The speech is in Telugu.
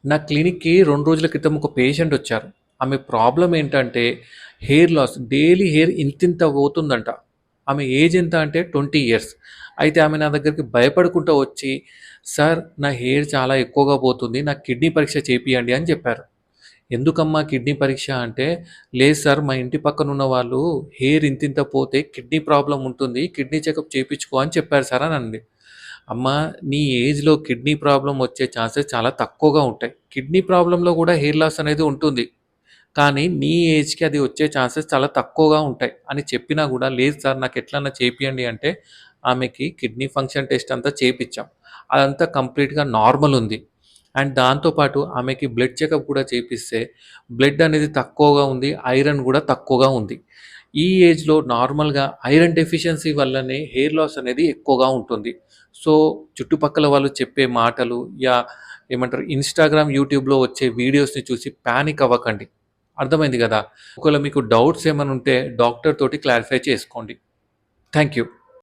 నా క్లినిక్‌కి 2 రోజుల క్రితం ఒక పేషెంట్ వచ్చారు. ఆమె ప్రాబ్లమ్ ఏంటంటే హెయిర్ లాస్. డైలీ హెయిర్ ఇంతింత పోతుందంట. ఆమె ఏజ్ ఎంత అంటే 20 ఇయర్స్. అయితే ఆమె నా దగ్గరికి భయపడుకుంటూ వచ్చి, "సార్ నా హెయిర్ చాలా ఎక్కువగా పోతుంది. నాకు కిడ్నీ పరీక్ష చేపియండి" అని చెప్పారు. ఎందుకమ్మా కిడ్నీ పరీక్ష అంటే, "లేదు సార్ మా ఇంటి పక్కన ఉన్న వాళ్ళు హెయిర్ ఇంతింత పోతే కిడ్నీ ప్రాబ్లమ్ ఉంటుంది. కిడ్నీ చెకప్ చేపించుకో" అని చెప్పారు సార్ అని అంది. అమ్మా నీ ఏజ్‌లో కిడ్నీ ప్రాబ్లమ్ వచ్చే ఛాన్సెస్ చాలా తక్కువగా ఉంటాయి. కిడ్నీ ప్రాబ్లమ్‌లో కూడా హెయిర్ లాస్ అనేది ఉంటుంది. కానీ నీ ఏజ్‌కి అది వచ్చే ఛాన్సెస్ చాలా తక్కువగా ఉంటాయి అని చెప్పినా కూడా, లేదు సార్ నాకు ఎట్లన్నా చేపియండి అంటే, ఆమెకి కిడ్నీ ఫంక్షన్ టెస్ట్ అంతా చేపిచ్చాం. అదంతా కంప్లీట్‌గా నార్మల్ ఉంది. అండ్ దాంతో పాటు ఆమెకి బ్లడ్ చెకప్ కూడా చేపిస్తే, బ్లడ్ అనేది తక్కువగా ఉంది. ఐరన్ కూడా తక్కువగా ఉంది. ఈ ఏజ్‌లో నార్మల్‌గా ఐరన్ డెఫిషియన్సీ వల్లనే హెయిర్ లాస్ అనేది ఎక్కువగా ఉంటుంది. సో, చుట్టుపక్కల వాళ్ళు చెప్పే మాటలు ఏమంటారు ఇన్‌స్టాగ్రామ్, యూట్యూబ్‌లో వచ్చే వీడియోస్‌ని చూసి పానిక్ అవ్వకండి. అర్థమైంది గదా! ఒకవేళ మీకు డౌట్స్ ఏమైనా ఉంటే డాక్టర్ తోటి క్లారిఫై చేసుకోండి. Thank you.